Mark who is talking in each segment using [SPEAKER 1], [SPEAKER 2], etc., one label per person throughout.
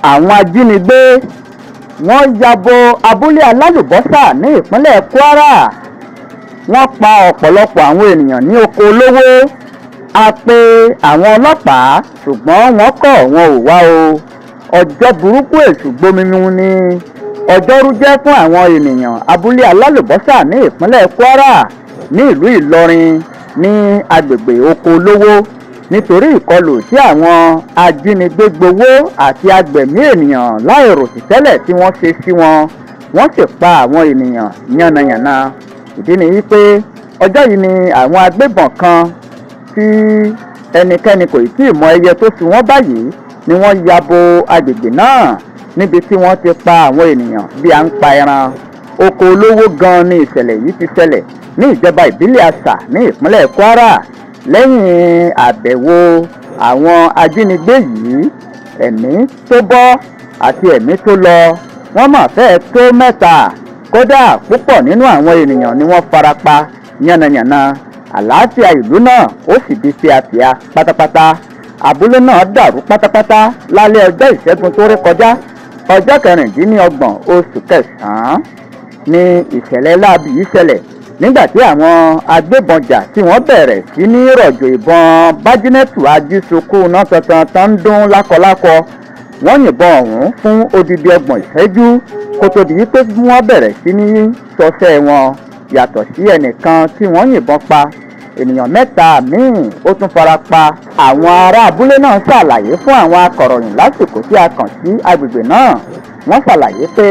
[SPEAKER 1] Àwọn ajínigbé wọ́n yabo abúlé alálùbọ́sà ní ìpínlẹ̀ Kwara. Wọ́n pa ọ̀pọ̀lọpọ̀ àwọn ènìyàn ní oko Olowo. A pè àwọn ọlọ́pàá ṣùgbọ́n wọ́n kọ̀ wọn ò wá o. Ọjọ́ burúkú èṣù gbomimu ni ọjọ́rú jẹ́ fún àwọn ènìyàn abúlé alálùbọ́sà ní ìpínlẹ̀ Kwara ní ìlú Ilorin ní agbègbè oko Olowo nítorí ìkọlù tí àwọn ajínigbé gbowó àti agbẹ̀mí ènìyàn láìròtìtẹ́lẹ̀ tí wọ́n ṣe sí wọn. Wọ́n sì pa àwọn ènìyàn yánnayànna. Ìdí ni wípé ọjọ́ yìí ni àwọn agbébọn kan tí ẹnikẹ́ni kò tí ì mọ ẹyẹ tó sì wọ́n báyìí ni wọ́n yabo agbègbè náà níbi tí wọ́n ti pa àwọn ènìyàn bí à ń pa ẹran. Oko Olowo gan ni ìṣẹ̀lẹ̀ yìí ti ṣẹlẹ̀ ní ìjọba ìbílẹ̀ Àṣà ní ìpínlẹ̀ Kwara. Lẹ́yìn àbẹ̀wò àwọn ajínigbé yìí, ẹ̀mí tó bọ́ àti ẹ̀mí tó lọ wọ́n mà fẹ́ẹ̀ tó mẹ́ta. Kódà púpọ̀ nínú àwọn ènìyàn ni wọ́n farapa yánnayànna. Àlàáfíà ìlú náà ó sì di fíafíà pátápátá. Abúlé náà dàrú pátápátá lálẹ́ ọjọ́ ìṣẹ́gun tó rí kọjá. Ọjọ́ 26 oṣù kẹsàn-án ni ìṣẹ̀lẹ̀ láabi yìí ṣẹlẹ̀ nígbà tí àwọn agbébọn jà tí wọ́n bẹ̀rẹ̀ sí ní rọ̀jò ìbọn bájínẹ́tù ajísokú náà tantan ń dún lákọlákọ. Wọ́n yìnbọn ọ̀hún fún odidi 30 ìṣẹ́jú kó tó di wípé wọ́n bẹ̀rẹ̀ sí ní ṣọṣẹ́ wọn. Yàtọ̀ sí ẹnìkan tí wọ́n yìnbọn pa, ènìyàn 3 míì ó tún fara pa. Àwọn ará abúlé náà ṣàlàyé fún àwọn akọ̀ròyìn lásìkò tí a kàn sí agbègbè náà. Wọ́n ṣàlàyé pé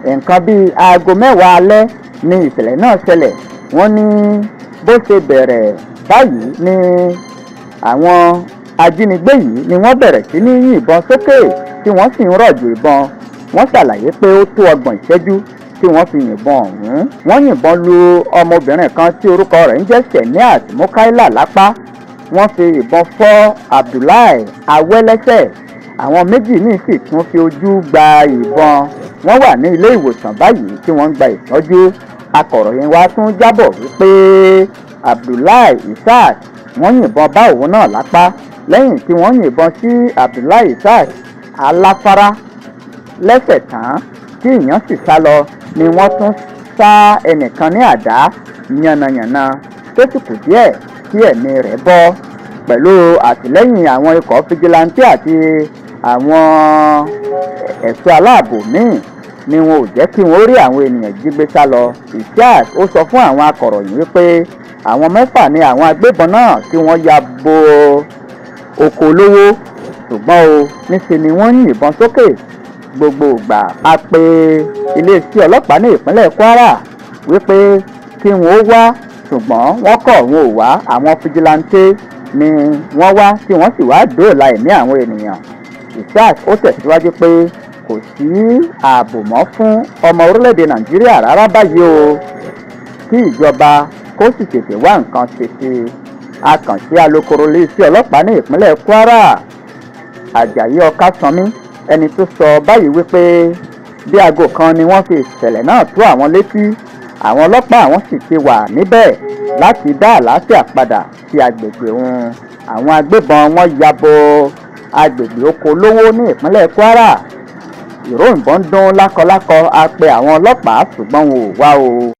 [SPEAKER 1] nǹkan bíi aago 10 alẹ́ ni ìṣẹ̀lẹ̀ náà ṣẹlẹ̀. Wọ́n ní bó ṣe bẹ̀rẹ̀ báyìí ni àwọn ajínigbé yìí ni wọ́n bẹ̀rẹ̀ sí ní yìnbọn sókè tí wọ́n sì ń rọ̀jò ìbọn. Wọ́n ṣàlàyé pé ó tó 30 ìṣẹ́jú tí wọ́n fi yìnbọn ọ̀hún. Wọ́n yìnbọn lu ọmọbìnrin kan tí orúkọ rẹ̀ ń jẹ́ Seniat Mukaila lápá. Wọ́n fi ìbọn fọ́ Abdullahi Awẹ́lẹ́sẹ̀. Àwọn méjì míì sì tún fi ojú gba ìbọn. Wọ́n wà ní ilé ìwòsàn báyìí tí wọ́n ń gba ìtọ́jú. Akọ̀ròyìn wa tún jábọ̀ wípé Abdullahi Isaac wọ́n yìnbọn bá òun náà lápá. Lẹ́yìn tí wọ́n yìnbọn sí Abdullahi Isaac aláfárá lẹ́sẹ̀ tán tí ìyàn sì sá lọ ni wọ́n tún sá ẹnìkan ní àdá yánnayànna tó sì kù díẹ̀ tí ẹ̀mí rẹ̀ bọ́. Pẹ̀lú àtìlẹ́yìn àwọn ikọ̀ fìjìláńtì àti àwọn ẹ̀ṣọ́ aláàbò míì ni wọn ò jẹ́ kí wọ́n rí àwọn ènìyàn jí gbé sá lọ. Isaac ó sọ fún àwọn akọ̀ròyìn wípé àwọn 6 ni àwọn agbébọn náà tí wọ́n ya bo oko Olowo ṣùgbọ́n o níṣe ni wọ́n yìnbọn sókè gbogbo ìgbà. A pè iléeṣẹ́ ọlọ́pàá ní ìpínlẹ̀ Kwara wípé kí wọ́n wá ṣùgbọ́n wọ́n kọ̀ wọn ò wá. Àwọn fìjìláńtì ni wọ́n wá tí wọ́n sì wá dóòlà ẹ̀mí àwọn ènìyàn. Isaac ó tẹ̀síwájú pé kò sí ààbò mọ́ fún ọmọ orílẹ̀-èdè Nàìjíríà rárá báyìí o. Kí ìjọba kó sì tètè wá nǹkan ṣe sí i. A kàn sí alukoro iléeṣẹ́ ọlọ́pàá ní ìpínlẹ̀ Kwara Àjàyí Ọkásánmí, ẹni tó sọ báyìí wípé bí aago kan ni wọ́n fi ìṣẹ̀lẹ̀ náà tó àwọn létí. Àwọn ọlọ́pàá àwọn sì ti wà níbẹ̀ láti dá àlàáfíà padà sí agbègbè wọn. Àwọn agbébọn wọ́n yabo agbègbè oko Olowo ní ìpínlẹ̀ Kwara. Ìró ìbọn dún lákọlákọ. A pè àwọn ọlọ́pàá ṣùgbọ́n wọn ò wá o.